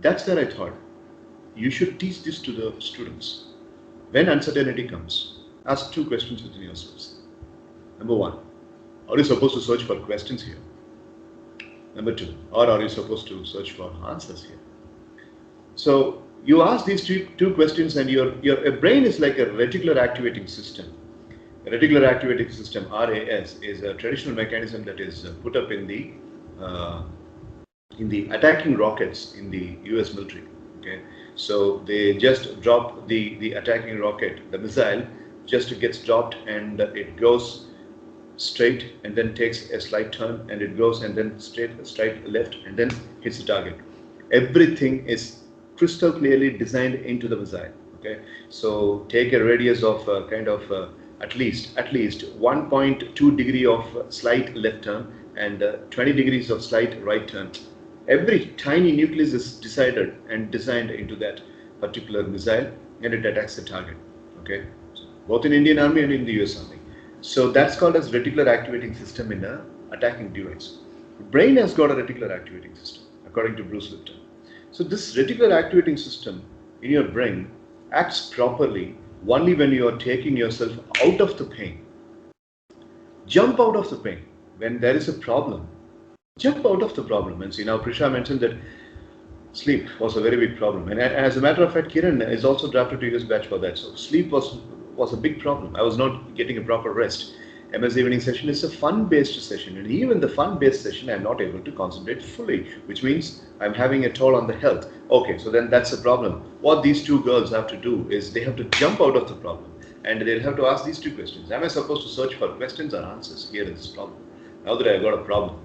That's where I thought you should teach this to the students. When uncertainty comes, ask two questions within yourselves. Number one, are you supposed to search for questions here? Number two, or are you supposed to search for answers here? So you ask these two questions, and your brain is like a reticular activating system. A reticular activating system, RAS, is a traditional mechanism that is put up in the attacking rockets in the US military. Okay, so they just drop the attacking rocket, the missile just gets dropped, and it goes straight and then takes a slight turn, and it goes and then straight left and then hits the target. Everything is crystal clearly designed into the missile. Okay, so take a radius of at least 1.2 degree of slight left turn and 20 degrees of slight right turn. Every tiny nucleus is decided and designed into that particular missile, and it attacks the target. Okay, so both in Indian Army and in the US Army. So that's called as reticular activating system in a attacking device. The brain has got a reticular activating system, according to Bruce Lipton. So this reticular activating system in your brain acts properly only when you are taking yourself out of the pain. Jump out of the pain. When there is a problem, jump out of the problem. And see, now Prisha mentioned that sleep was a very big problem. And as a matter of fact, Kiran is also drafted to US batch for that. So sleep was a big problem. I was not getting a proper rest. MS evening session is a fun-based session, and even the fun-based session I'm not able to concentrate fully, which means I'm having a toll on the health. Okay, so then that's a problem. What these two girls have to do is they have to jump out of the problem, and they'll have to ask these two questions. Am I supposed to search for questions or answers here in this problem? Now that I've got a problem,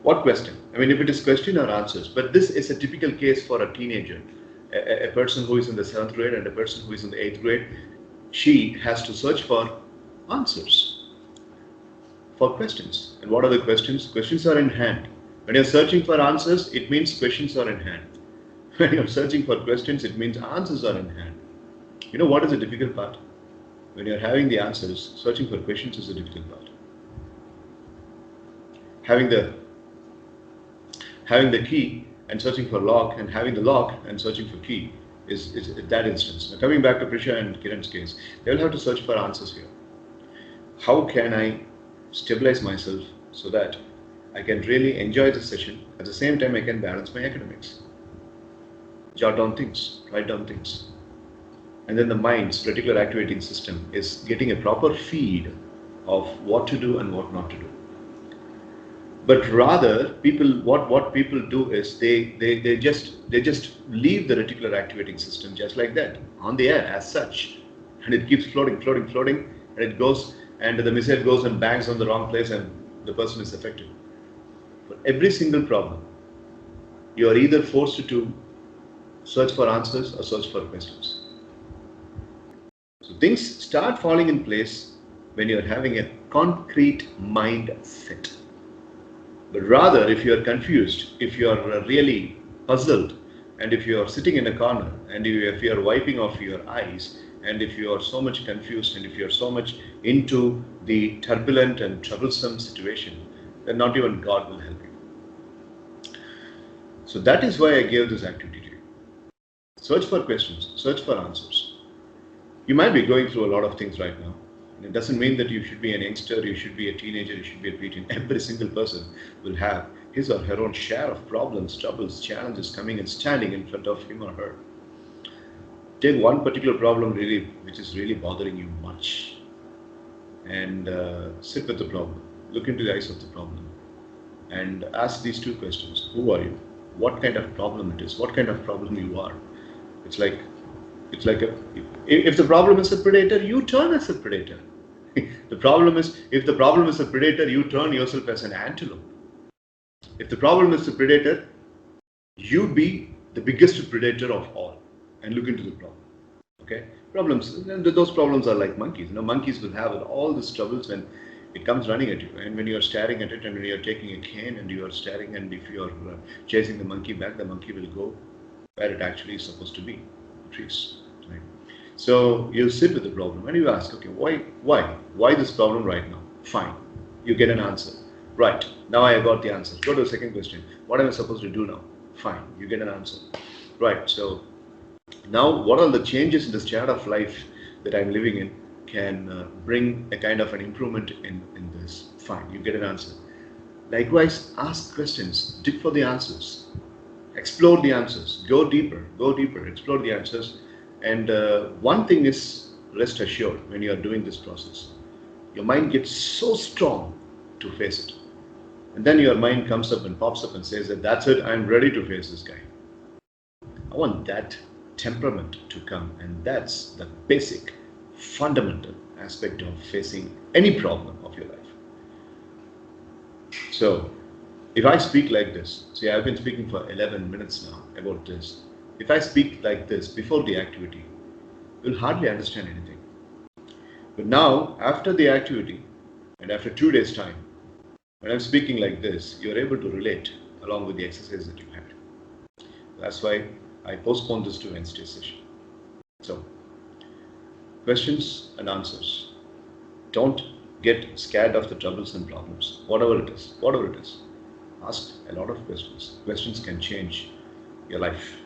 what question? I mean, if it is question or answers, but this is a typical case for a teenager, a person who is in the 7th grade and a person who is in the 8th grade. She has to search for answers, for questions. And what are the questions? Questions are in hand. When you're searching for answers, it means questions are in hand. When you're searching for questions, it means answers are in hand. You know what is the difficult part? When you're having the answers, searching for questions is the difficult part. Having the key and searching for lock, and having the lock and searching for key is that instance. Now coming back to Prisha and Kiran's case, they'll have to search for answers here. How can I stabilize myself so that I can really enjoy the session, at the same time I can balance my academics? Jot down things, write down things. And then the mind's reticular activating system is getting a proper feed of what to do and what not to do. But rather, what people do is they just leave the reticular activating system just like that on the air as such, and it keeps floating, and it goes, and the missile goes and bangs on the wrong place, and the person is affected. For every single problem, you are either forced to search for answers or search for questions. So things start falling in place when you are having a concrete mindset. But rather, if you are confused, if you are really puzzled, and if you are sitting in a corner, and if you are wiping off your eyes, and if you are so much confused, and if you are so much into the turbulent and troublesome situation, then not even God will help you. So that is why I gave this activity to you. Search for questions, search for answers. You might be going through a lot of things right now. It doesn't mean that you should be an youngster, you should be a teenager, you should be a preteen. Every single person will have his or her own share of problems, troubles, challenges coming and standing in front of him or her. Take one particular problem which is really bothering you much, and sit with the problem. Look into the eyes of the problem and ask these two questions. Who are you? What kind of problem it is? What kind of problem you are? It's like if the problem is a predator, you turn as a predator. The problem is, if the problem is a predator, you turn yourself as an antelope. If the problem is a predator, you be the biggest predator of all and look into the problem. Okay? Problems, and those problems are like monkeys. Monkeys will have all these troubles when it comes running at you, and when you are staring at it, and when you are taking a cane and you are staring, and if you are chasing the monkey back, the monkey will go where it actually is supposed to be, trees. Right? So you sit with the problem and you ask, okay, why this problem right now? Fine, you get an answer. Right, now I got the answer. Go to the second question. What am I supposed to do now? Fine, you get an answer. Right, so now what are the changes in this chart of life that I'm living in can bring a kind of an improvement in this? Fine, you get an answer. Likewise, ask questions, dig for the answers, explore the answers, go deeper, explore the answers. And one thing is, rest assured, when you are doing this process, your mind gets so strong to face it. And then your mind comes up and pops up and says that that's it, I'm ready to face this guy. I want that temperament to come, and that's the basic, fundamental aspect of facing any problem of your life. So, if I speak like this, see, I've been speaking for 11 minutes now about this. If I speak like this before the activity, you'll hardly understand anything. But now, after the activity, and after 2 days' time, when I'm speaking like this, you're able to relate along with the exercise that you had. That's why I postponed this to Wednesday's session. So, questions and answers. Don't get scared of the troubles and problems, whatever it is. Ask a lot of questions. Questions can change your life.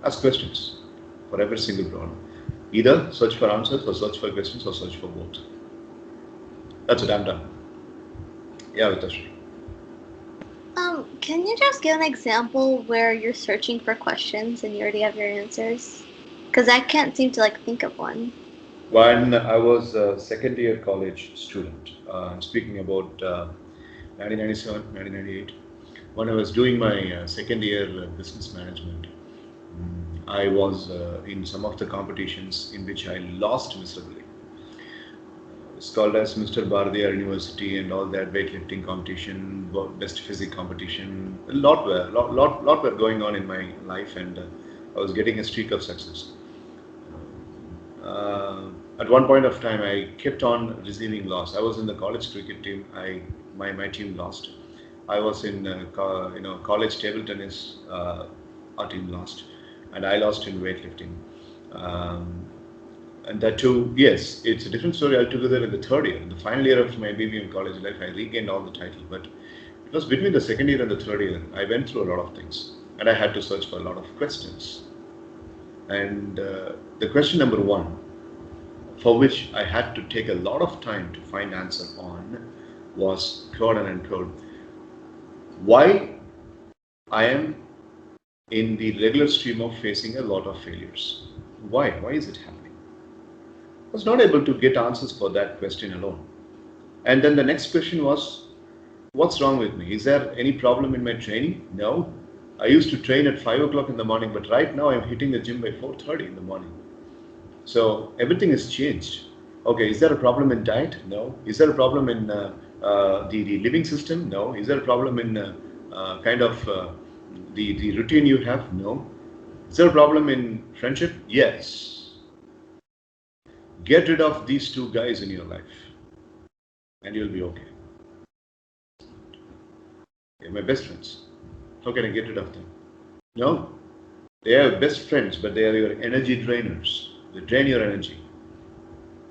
Ask questions for every single problem. Either search for answers or search for questions or search for both. That's it, I'm done. Yeah, Vitashri. Can you just give an example where you're searching for questions and you already have your answers? Because I can't seem to think of one. When I was a second year college student, I'm speaking about 1997, 1998, when I was doing my second year business management, I was in some of the competitions in which I lost miserably. It's called as Mr. Bharadiyar University and all that weightlifting competition, best physics competition. A lot were going on in my life, and I was getting a streak of success. At one point of time, I kept on receiving loss. I was in the college cricket team. My team lost. I was in college table tennis. Our team lost, and I lost in weightlifting. And that too, yes, it's a different story altogether in the third year. In the final year of my BBM college life, I regained all the title. But it was between the second year and the third year, I went through a lot of things. And I had to search for a lot of questions. And the question number one, for which I had to take a lot of time to find answer on, was quote unquote, why I am in the regular stream of facing a lot of failures. Why? Why is it happening? I was not able to get answers for that question alone. And then the next question was, what's wrong with me? Is there any problem in my training? No. I used to train at 5 o'clock in the morning, but right now I'm hitting the gym by 4:30 in the morning. So everything has changed. Okay, is there a problem in diet? No. Is there a problem in the living system? No. Is there a problem in the routine you have? No. Is there a problem in friendship? Yes. Get rid of these two guys in your life and you'll be okay. They're my best friends. How can I get rid of them? No. They are best friends, but they are your energy drainers. They drain your energy.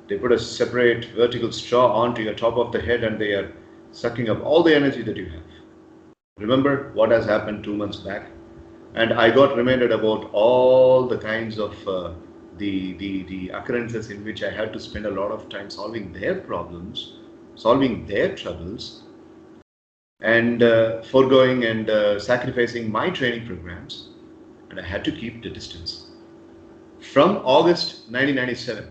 They put a separate vertical straw onto your top of the head and they are sucking up all the energy that you have. Remember what has happened 2 months back? And I got reminded about all the kinds of the occurrences in which I had to spend a lot of time solving their problems, solving their troubles, and foregoing and sacrificing my training programs, and I had to keep the distance. From August 1997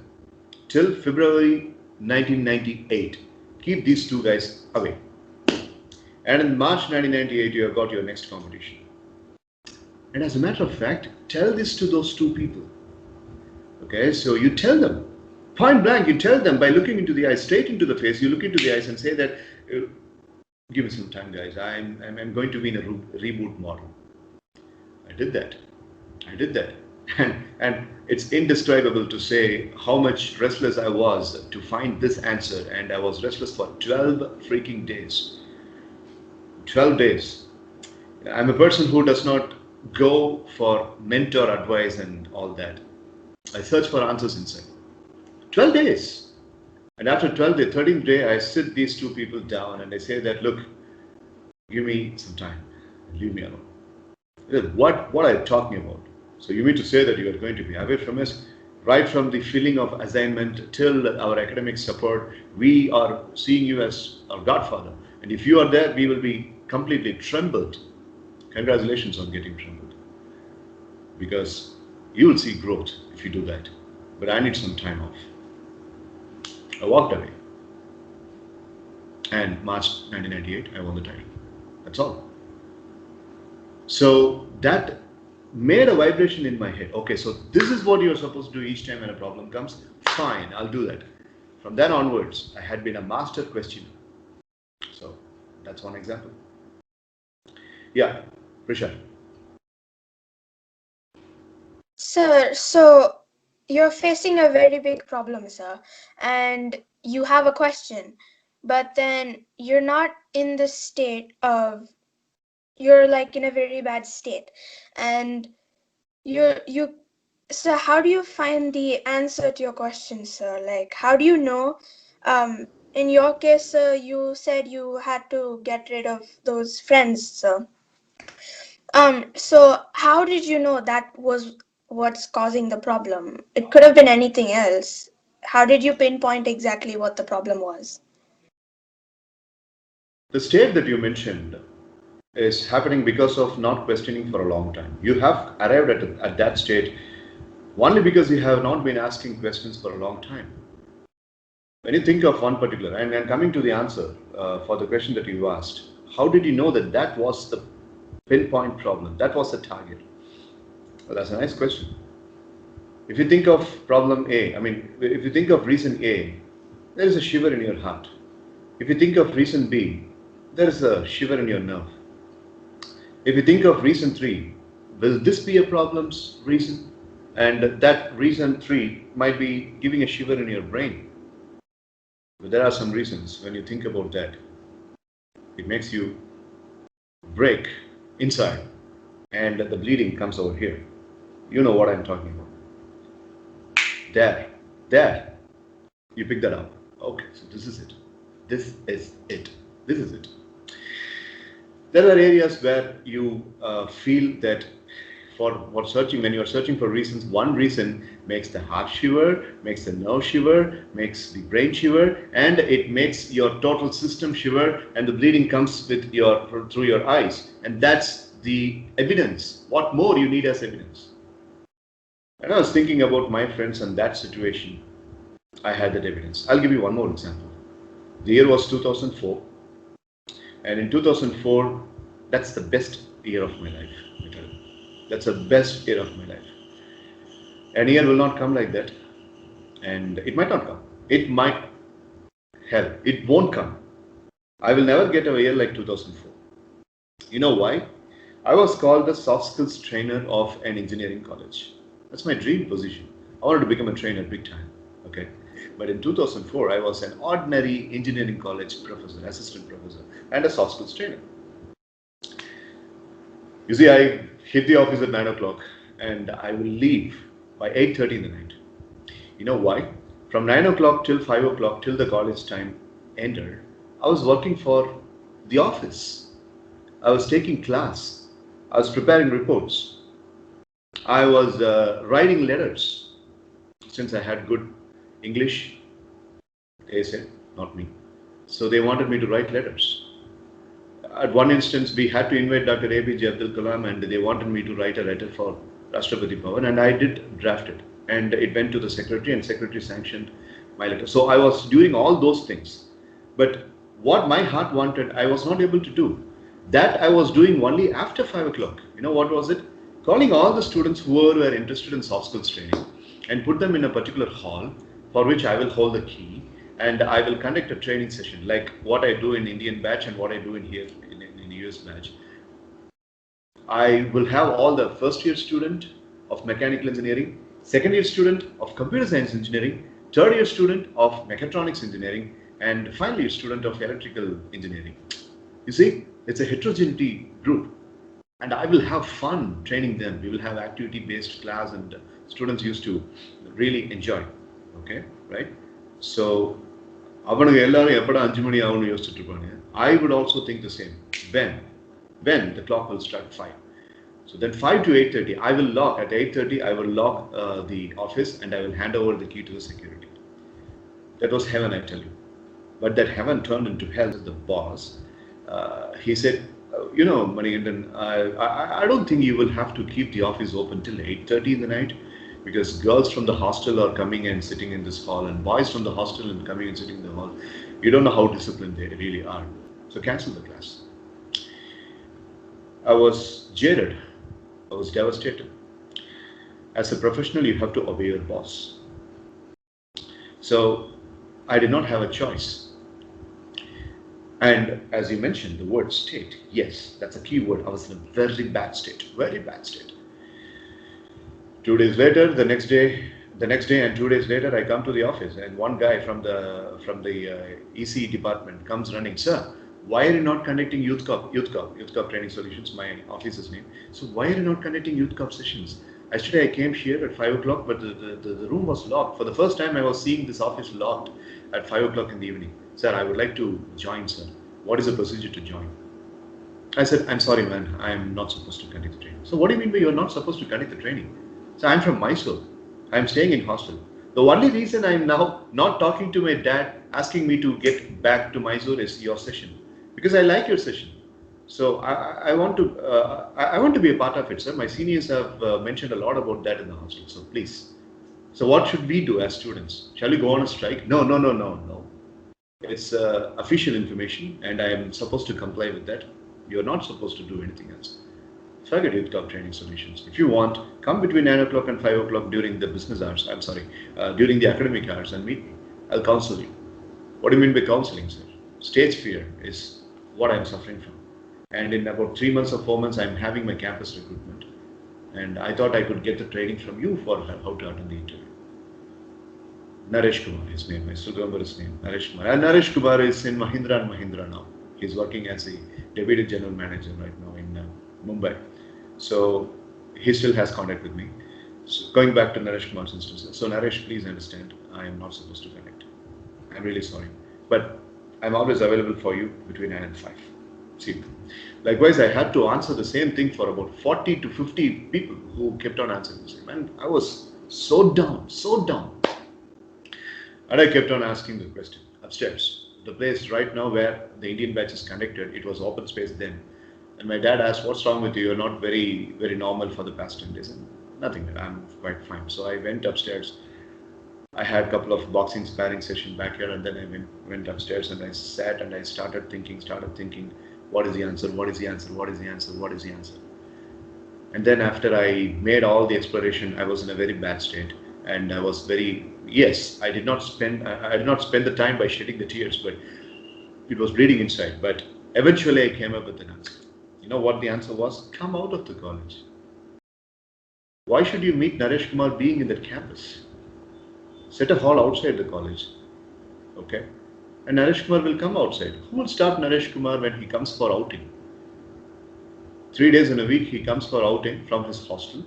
till February 1998, keep these two guys away. And in March 1998, you have got your next competition. And as a matter of fact, tell this to those two people. Okay, so you tell them, point blank, you tell them by looking into the eyes, straight into the face, you look into the eyes and say that, give me some time guys, I'm going to be in a reboot model. I did that. And it's indescribable to say how much restless I was to find this answer, and I was restless for 12 freaking days. 12 days. I'm a person who does not go for mentor advice and all that. I search for answers inside. 12 days. And after 12 day, 13th day, I sit these two people down and I say that, look, give me some time. Leave me alone. What are you talking about? So you mean to say that you are going to be away from us, right from the filling of assignment till our academic support? We are seeing you as our godfather, and if you are there, we will be completely trembled. Congratulations on getting trembled, because you will see growth if you do that. But I need some time off. I walked away, and March 1998, I won the title. That's all. So that made a vibration in my head. Okay, so this is what you're supposed to do each time when a problem comes. Fine, I'll do that. From then onwards, I had been a master questioner. So that's one example. Yeah, Prisha. Sir, so you're facing a very big problem, sir, and you have a question, but then you're not in the state of, you're like in a very bad state, and you so how do you find the answer to your question, sir? Like, how do you know? In your case, sir, you said you had to get rid of those friends, sir. So how did you know that was what's causing the problem? It could have been anything else. How did you pinpoint exactly what the problem was? The state that you mentioned is happening because of not questioning for a long time. You have arrived at that state only because you have not been asking questions for a long time. When you think of one particular, and coming to the answer for the question that you asked, how did you know that that was the pinpoint problem? That was the target? Well, that's a nice question. If you think of problem A, I mean, if you think of reason A, there is a shiver in your heart. If you think of reason B, there is a shiver in your nerve. If you think of reason 3, will this be a problem's reason? And that reason 3 might be giving a shiver in your brain. But there are some reasons when you think about that, it makes you break inside and the bleeding comes over here. You know what I'm talking about. There, you pick that up. Okay, so this is it. This is it. This is it. There are areas where you feel that for searching, when you're searching for reasons, one reason makes the heart shiver, makes the nerve shiver, makes the brain shiver, and it makes your total system shiver, and the bleeding comes with through your eyes. And that's the evidence. What more you need as evidence? And I was thinking about my friends and that situation. I had that evidence. I'll give you one more example. The year was 2004. And in 2004, that's the best year of my life. That's the best year of my life. An year will not come like that. And it might not come. It might, hell, it won't come. I will never get a year like 2004. You know why? I was called the soft skills trainer of an engineering college. That's my dream position. I wanted to become a trainer big time. Okay. But in 2004, I was an ordinary engineering college professor, assistant professor, and a soft skills trainer. You see, I hit the office at 9 o'clock and I will leave by 8:30 in the night. You know why? From 9 o'clock till 5 o'clock till the college time ended, I was working for the office. I was taking class. I was preparing reports. I was writing letters. Since I had good English, they said, not me. So they wanted me to write letters. At one instance, we had to invite Dr. APJ Abdul Kalam and they wanted me to write a letter for Rashtrapati Bhavan, and I did draft it. And it went to the secretary and secretary sanctioned my letter. So I was doing all those things. But what my heart wanted, I was not able to do. That I was doing only after 5 o'clock. You know what was it? Calling all the students who were interested in soft skills training and put them in a particular hall for which I will hold the key, and I will conduct a training session like what I do in Indian batch and what I do in here in US batch. I will have all the first year student of mechanical engineering, second year student of computer science engineering, third year student of mechatronics engineering, and final year student of electrical engineering. You see, it's a heterogeneity group. And I will have fun training them. We will have activity based class and students used to really enjoy. Okay, right? So அவனுங்க எல்லாரும் எப்படா 5 மணி ஆகும்னு யோசிச்சுட்டு இருப்பாங்க. I would also think the same. When the clock will strike 5. So then 5 to 8:30, I will lock. At 8:30, I will lock the office and I will hand over the key to the security. That was heaven, I tell you. But that heaven turned into hell. The boss, he said, Manikandan, I don't think you will have to keep the office open till 8:30 in the night, because girls from the hostel are coming and sitting in this hall, and boys from the hostel and coming and sitting in the hall. You don't know how disciplined they really are. So cancel the class. I was jaded. I was devastated. As a professional, you have to obey your boss. So I did not have a choice. And as you mentioned, the word state, yes, that's a key word. I was in a very bad state, very bad state. 2 days later, the next day and 2 days later, I come to the office, and one guy from the EC department comes running. Sir, why are you not conducting Youth Cup Training Solutions, my office's name. So why are you not conducting Youth Cup sessions? Yesterday I came here at 5 o'clock, but the room was locked. For the first time I was seeing this office locked at 5 o'clock in the evening. Sir, I would like to join, sir. What is the procedure to join? I said, I'm sorry, man, I am not supposed to conduct the training. So what do you mean by you're not supposed to conduct the training? So I'm from Mysore. I'm staying in hostel. The only reason I'm now not talking to my dad, asking me to get back to Mysore, is your session. Because I like your session. So I want to be a part of it, sir. My seniors have mentioned a lot about that in the hostel. So please. So what should we do as students? Shall we go on a strike? No. It's official information, and I am supposed to comply with that. You're not supposed to do anything else. Forget Youth Cup Training Solutions. If you want, come between 9 o'clock and 5 o'clock during the business hours. During the academic hours, and meet me. I'll counsel you. What do you mean by counseling, sir? Stage fear is what I'm suffering from. And in about 3 months or 4 months, I'm having my campus recruitment. And I thought I could get the training from you for how to attend the interview. Naresh Kumar, his name. I still remember his name. Naresh Kumar. And Naresh Kumar is in Mahindra & Mahindra now. He's working as a Deputy General Manager right now in Mumbai. So he still has contact with me. So going back to Naresh Kumar's instance. So Naresh, please understand, I am not supposed to connect. I'm really sorry. But I'm always available for you between 9 and 5. See. Likewise, I had to answer the same thing for about 40 to 50 people who kept on answering the same. And I was so down. And I kept on asking the question. Upstairs, the place right now where the Indian batch is conducted, it was open space then. And my dad asked, what's wrong with you? You're not very, very normal for the past 10 days. And nothing, I'm quite fine. So I went upstairs. I had a couple of boxing sparring sessions back here, and then I went upstairs and I sat and I started thinking, what is the answer? And then after I made all the exploration, I was in a very bad state. And I was I did not spend the time by shedding the tears, but it was bleeding inside. But eventually I came up with an answer. You know what the answer was? Come out of the college. Why should you meet Naresh Kumar being in that campus? Set a hall outside the college. Okay? And Naresh Kumar will come outside. Who will stop Naresh Kumar when he comes for outing? 3 days in a week he comes for outing from his hostel,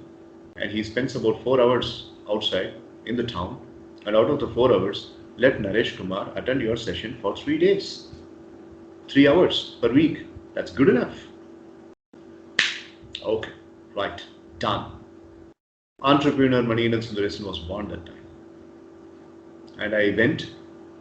and he spends about 4 hours outside in the town. And out of the 4 hours, let Naresh Kumar attend your session for 3 days. 3 hours per week. That's good enough. Okay, right, done. Entrepreneur Manikandan Sundaresan was born that time. And I went.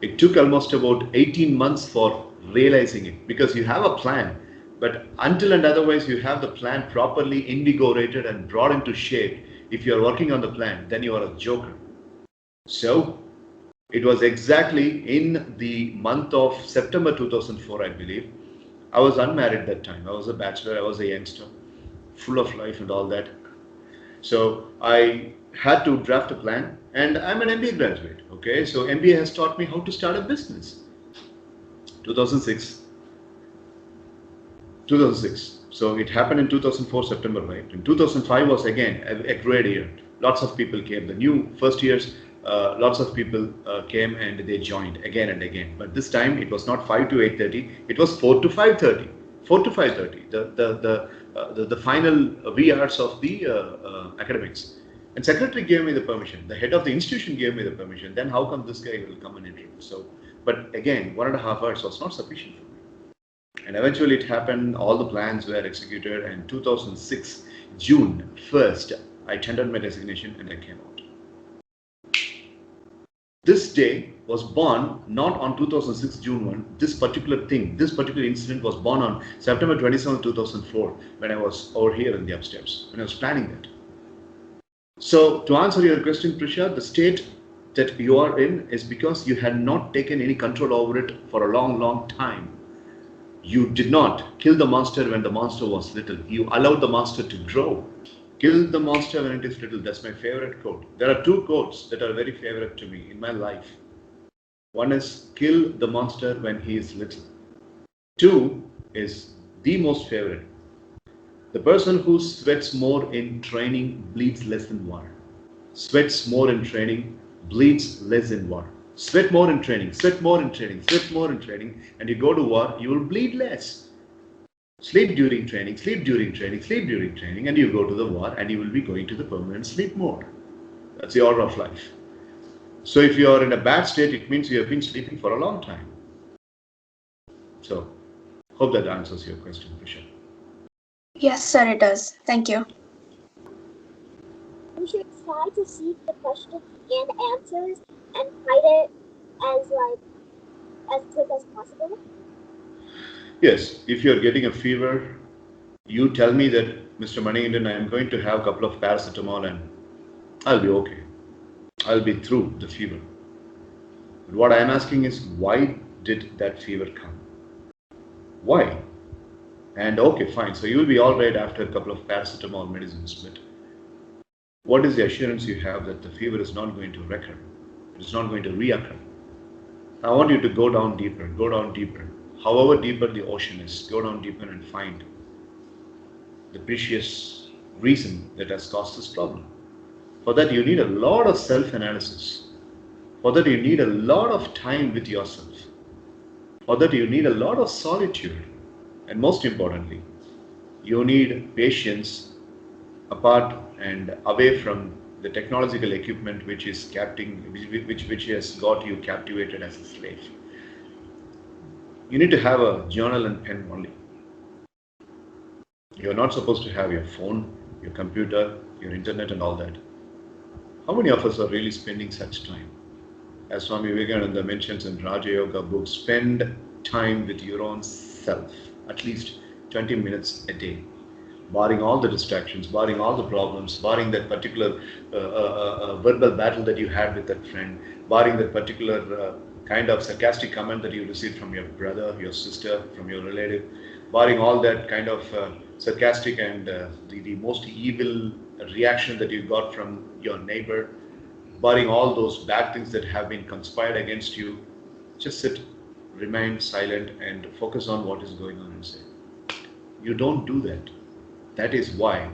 It took almost about 18 months for realizing it, because you have a plan, but until and otherwise you have the plan properly invigorated and brought into shape, if you are working on the plan, then you are a joker. So it was exactly in the month of September 2004, I believe. I was unmarried that time. I was a bachelor. I was a youngster, full of life and all that. So I had to draft a plan, and I'm an MBA graduate. Okay, so MBA has taught me how to start a business. 2006. So it happened in 2004 September, right? In 2005 was again a great year. Lots of people came. The new first years, lots of people came and they joined again and again. But this time it was not 5 to 8:30. It was 4 to 5:30. 4 to 5:30. The final VRs of the academics. And secretary gave me the permission. The head of the institution gave me the permission. Then how come this guy will come and interview? So, but again, 1.5 hours was not sufficient for me. And eventually it happened. All the plans were executed. And 2006, June 1st, I tendered my resignation and I came out. This day was born not on 2006 June 1. This particular thing, this particular incident was born on September 27, 2004 when I was over here in the upstairs, when I was planning that. So to answer your question, Prisha, the state that you are in is because you had not taken any control over it for a long, long time. You did not kill the monster when the monster was little. You allowed the monster to grow. Kill the monster when it is little. That's my favorite quote. There are two quotes that are very favorite to me in my life. One is kill the monster when he is little. Two is the most favorite. The person who sweats more in training bleeds less in war. Sweats more in training, bleeds less in war. Sweat more in training, sweat more in training, sweat more in training, and you go to war, you will bleed less. Sleep during training, sleep during training, sleep during training, and you go to the war and you will be going to the permanent sleep mode. That's the order of life. So if you are in a bad state, it means you have been sleeping for a long time. So, hope that answers your question, Prisha. Yes, sir, it does. Thank you. We should try to seek the questions and answers and write it as quick as possible. Yes, if you are getting a fever, you tell me that, Mr. Manikandan, I am going to have a couple of paracetamol and I'll be okay. I'll be through the fever. But what I am asking is, why did that fever come? Why? And okay, fine. So you will be all right after a couple of paracetamol medicines. But what is the assurance you have that the fever is not going to recur? It is not going to reoccur. I want you to go down deeper, go down deeper. However deeper the ocean is, go down deeper and find the precious reason that has caused this problem. For that, you need a lot of self-analysis. For that, you need a lot of time with yourself. For that, you need a lot of solitude. And most importantly, you need patience apart and away from the technological equipment which is which has got you captivated as a slave. You need to have a journal and pen only. You're not supposed to have your phone, your computer, your internet and all that. How many of us are really spending such time? As Swami Vivekananda mentions in Raja Yoga book, spend time with your own self, at least 20 minutes a day, barring all the distractions, barring all the problems, barring that particular verbal battle that you had with that friend, barring that particular kind of sarcastic comment that you received from your brother, your sister, from your relative, barring all that kind of sarcastic and the most evil reaction that you got from your neighbor, barring all those bad things that have been conspired against you, just sit, remain silent and focus on what is going on inside. You don't do that. That is why,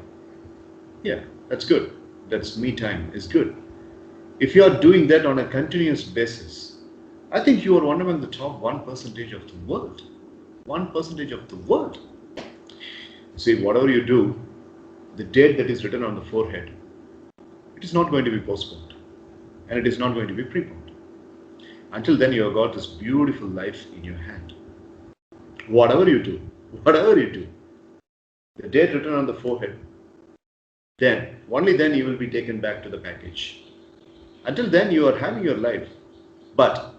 yeah, that's good. That's me time is good. If you are doing that on a continuous basis, I think you are one among the top 1% of the world. 1% of the world. See, whatever you do, the date that is written on the forehead, it is not going to be postponed. And it is not going to be preponed. Until then, you have got this beautiful life in your hand. Whatever you do, the date written on the forehead, then, only then you will be taken back to the package. Until then, you are having your life. But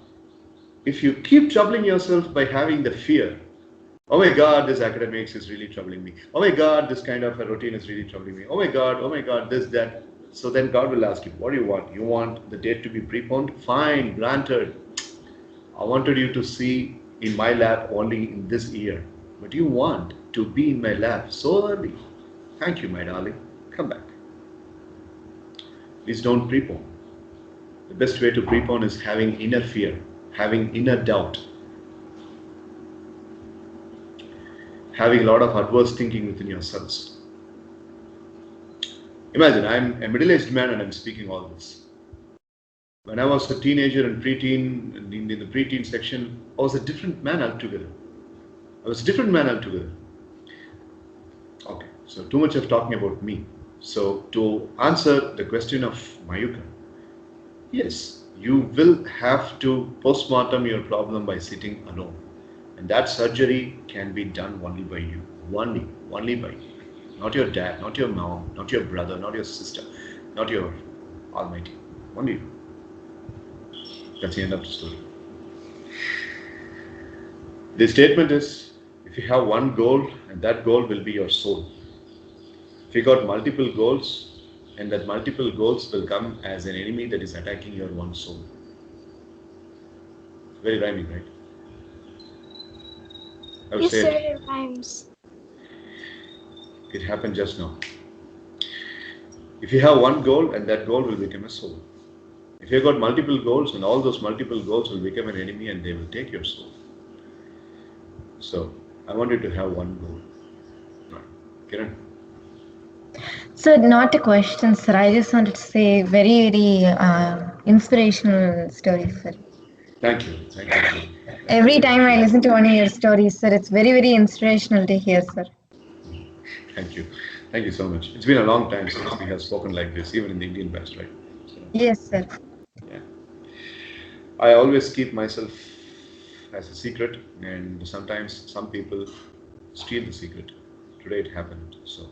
if you keep troubling yourself by having the fear, oh my God, this academics is really troubling me. Oh my God, this kind of a routine is really troubling me. Oh my God, this, that. So then God will ask you, what do you want? You want the date to be preponed? Fine, granted. I wanted you to see in my lab only in this year. But you want to be in my lab so early. Thank you, my darling. Come back. Please don't prepone. The best way to prepone is having inner fear, having inner doubt, having a lot of adverse thinking within yourselves. Imagine, I'm a middle-aged man and I'm speaking all this. When I was a teenager and preteen, in the preteen section, I was a different man altogether. Okay, so too much of talking about me. So to answer the question of Mayuka, yes, you will have to postmortem your problem by sitting alone. And that surgery can be done only by you. Only by you. Not your dad, not your mom, not your brother, not your sister, not your Almighty. Only you. That's the end of the story. The statement is, if you have one goal, and that goal will be your soul. If you got multiple goals, and that multiple goals will come as an enemy that is attacking your one soul. Very rhyming, right? I would Yes, say sir, it. it rhymes. It happened just now. If you have one goal, and that goal will become a soul. If you have got multiple goals, and all those multiple goals will become an enemy and they will take your soul. So, I want you to have one goal. Right. Kiran? So, not a question, sir. I just wanted to say very inspirational story, sir. Thank you. Thank you. Every time I listen to one of your stories, sir, it's very inspirational to hear, sir. Thank you. Thank you so much. It's been a long time since we have spoken like this, even in the Indian West, right? So, Yes, sir. yeah. I always keep myself as a secret, and sometimes some people steal the secret. Today it happened. So,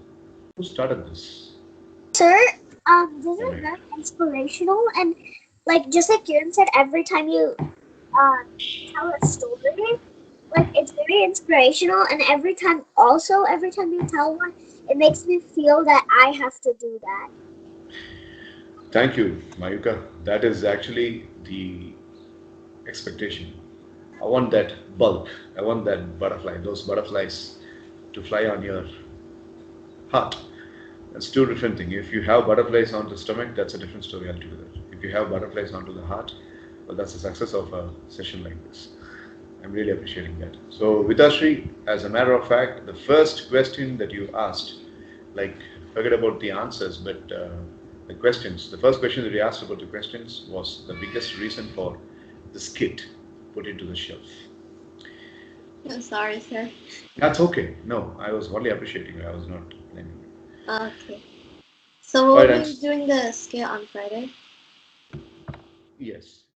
who started this? Sir, this is Alright. very inspirational, and like just like Kiran said, every time you tell a story, like it's very inspirational, and every time you tell one, it makes me feel that I have to do that. Thank you, Mayuka. That is actually the expectation. I want that bulk. I want that butterfly, those butterflies to fly on your heart. That's two different things. If you have butterflies on the stomach, that's a different story altogether. If you have butterflies onto the heart, well, that's the success of a session like this. I'm really appreciating that. So, Vitashri, as a matter of fact, the first question that you asked, like, forget about the answers, but the questions, the first question that you asked about the questions was the biggest reason for the skit put into the shelf. I'm sorry, sir. That's okay. No, I was only appreciating you. I was not blaming you. Okay. So All we'll right, be doing the skit on Friday. yes.